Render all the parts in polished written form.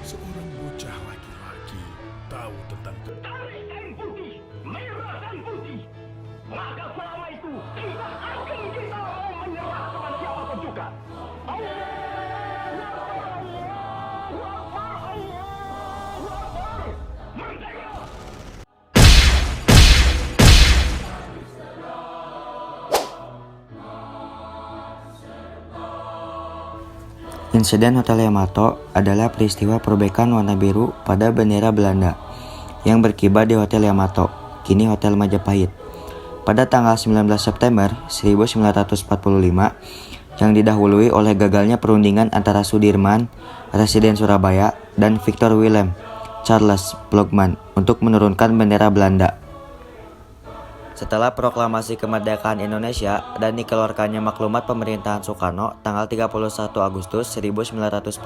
Seorang bocah laki-laki tahu tentang Tarik kain putih, merah dan putih. Maka selama itu tidak akan kita mau menyerah kepada siapapun juga. Allah Merdeka! Insiden Hotel Yamato adalah peristiwa perobekan warna biru pada bendera Belanda yang berkibar di Hotel Yamato, kini Hotel Majapahit, pada tanggal 19 September 1945 yang didahului oleh gagalnya perundingan antara Sudirman, Residen Surabaya, dan Victor Willem Charles Blokman untuk menurunkan bendera Belanda. Setelah proklamasi kemerdekaan Indonesia dan dikeluarkannya maklumat pemerintahan Soekarno tanggal 31 Agustus 1945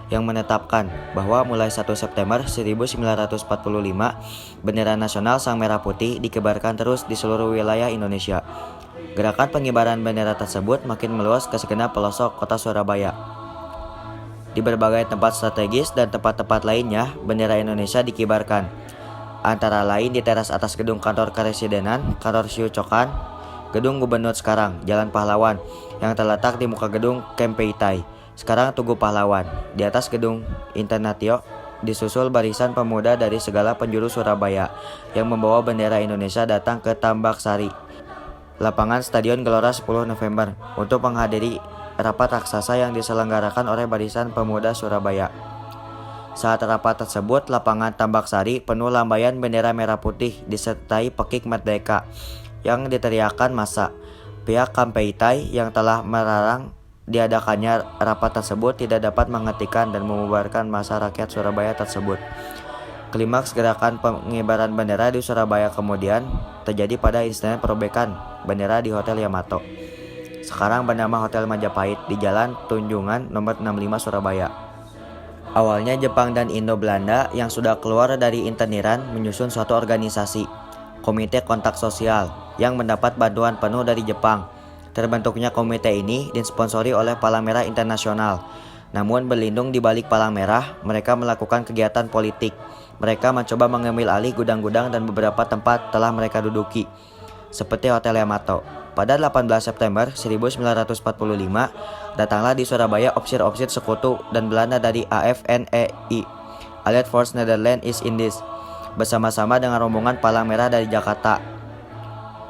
yang menetapkan bahwa mulai 1 September 1945 bendera nasional sang merah putih dikibarkan terus di seluruh wilayah Indonesia. Gerakan pengibaran bendera tersebut makin meluas ke segenap pelosok kota Surabaya. Di berbagai tempat strategis dan tempat-tempat lainnya, bendera Indonesia dikibarkan. Antara lain di teras atas gedung kantor Karesidenan, kantor Siu Cokan, gedung gubernur sekarang, Jalan Pahlawan, yang terletak di muka gedung Kempeitai, sekarang Tugu Pahlawan. Di atas gedung Internatio, disusul barisan pemuda dari segala penjuru Surabaya yang membawa bendera Indonesia datang ke Tambak Sari, lapangan Stadion Gelora 10 November, untuk menghadiri rapat raksasa yang diselenggarakan oleh barisan pemuda Surabaya. Saat rapat tersebut, lapangan Tambak Sari penuh lambaian bendera merah putih disertai pekik merdeka yang diteriakkan massa. Pihak Kempeitai yang telah melarang diadakannya rapat tersebut tidak dapat menghentikan dan membubarkan massa rakyat Surabaya tersebut. Klimaks gerakan pengibaran bendera di Surabaya kemudian terjadi pada insiden perobekan bendera di Hotel Yamato, sekarang bernama Hotel Majapahit, di Jalan Tunjungan nomor 65 Surabaya. Awalnya Jepang dan Indo-Belanda yang sudah keluar dari interniran menyusun suatu organisasi, Komite Kontak Sosial, yang mendapat bantuan penuh dari Jepang. Terbentuknya komite ini disponsori oleh Palang Merah Internasional. Namun berlindung di balik Palang Merah, mereka melakukan kegiatan politik. Mereka mencoba mengambil alih gudang-gudang dan beberapa tempat telah mereka duduki, seperti Hotel Yamato. Pada 18 September 1945, datanglah di Surabaya opsir-opsir sekutu dan Belanda dari AFNEI, Allied Force Netherlands East Indies, bersama-sama dengan rombongan Palang Merah dari Jakarta.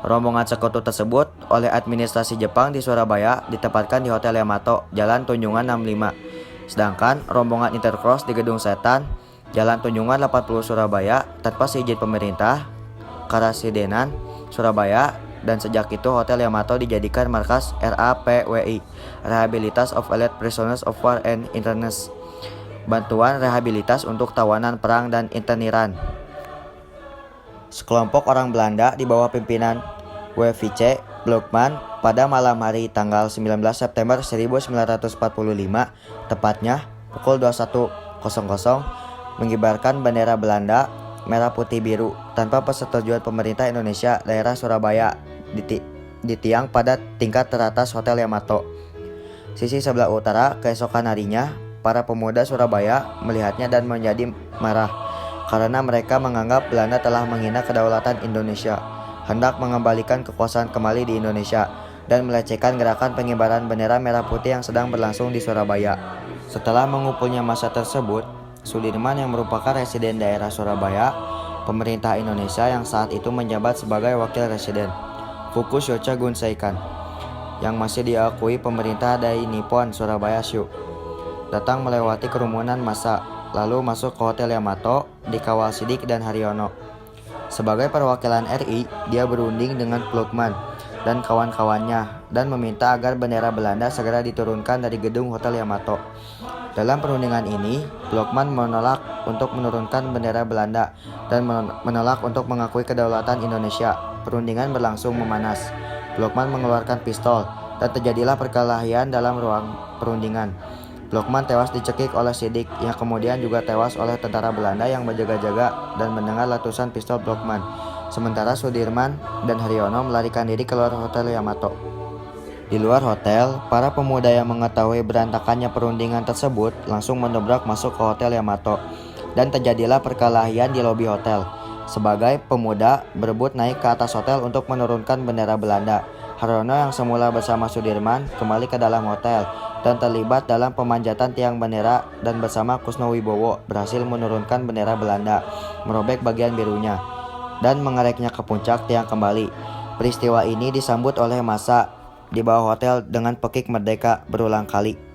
Rombongan sekutu tersebut oleh administrasi Jepang di Surabaya ditempatkan di Hotel Yamato, Jalan Tunjungan 65. Sedangkan rombongan Intercross di Gedung Setan, Jalan Tunjungan 80 Surabaya, tanpa seizin pemerintah Karesidenan Surabaya. Dan sejak itu Hotel Yamato dijadikan markas RAPWI, Rehabilitas of Elite Prisoners of War and Internees, bantuan rehabilitas untuk tawanan perang dan interniran. Sekelompok orang Belanda di bawah pimpinan W.V.C. Blokman pada malam hari tanggal 19 September 1945, tepatnya pukul 21.00, mengibarkan bendera Belanda merah putih biru tanpa persetujuan pemerintah Indonesia daerah Surabaya di tiang pada tingkat teratas Hotel Yamato, sisi sebelah utara. Keesokan harinya, para pemuda Surabaya melihatnya dan menjadi marah karena mereka menganggap Belanda telah menghina kedaulatan Indonesia, hendak mengembalikan kekuasaan kembali di Indonesia, dan melecehkan gerakan pengibaran bendera merah putih yang sedang berlangsung di Surabaya. Setelah mengumpulnya massa tersebut, Sudirman yang merupakan residen daerah Surabaya, pemerintah Indonesia yang saat itu menjabat sebagai wakil residen, Fukushioka Gunseikan, yang masih diakui pemerintah dari Nippon Surabaya Shu, datang melewati kerumunan massa, lalu masuk ke Hotel Yamato dikawal Sidik dan Haryono. Sebagai perwakilan RI, dia berunding dengan Blokman dan kawan-kawannya dan meminta agar bendera Belanda segera diturunkan dari gedung Hotel Yamato. Dalam perundingan ini, Blokman menolak untuk menurunkan bendera Belanda dan menolak untuk mengakui kedaulatan Indonesia. Perundingan berlangsung memanas. Blokman mengeluarkan pistol dan terjadilah perkelahian dalam ruang perundingan. Blokman tewas dicekik oleh Sidik, yang kemudian juga tewas oleh tentara Belanda yang berjaga-jaga dan mendengar letusan pistol Blokman. Sementara Sudirman dan Haryono melarikan diri keluar Hotel Yamato. Di luar hotel, para pemuda yang mengetahui berantakannya perundingan tersebut langsung mendobrak masuk ke Hotel Yamato, dan terjadilah perkelahian di lobi hotel. Sebagai pemuda berebut naik ke atas hotel untuk menurunkan bendera Belanda, Haryono yang semula bersama Sudirman kembali ke dalam hotel dan terlibat dalam pemanjatan tiang bendera, dan bersama Kusno Wibowo berhasil menurunkan bendera Belanda, merobek bagian birunya, dan mengereknya ke puncak tiang kembali. Peristiwa ini disambut oleh massa di bawah hotel dengan pekik merdeka berulang kali.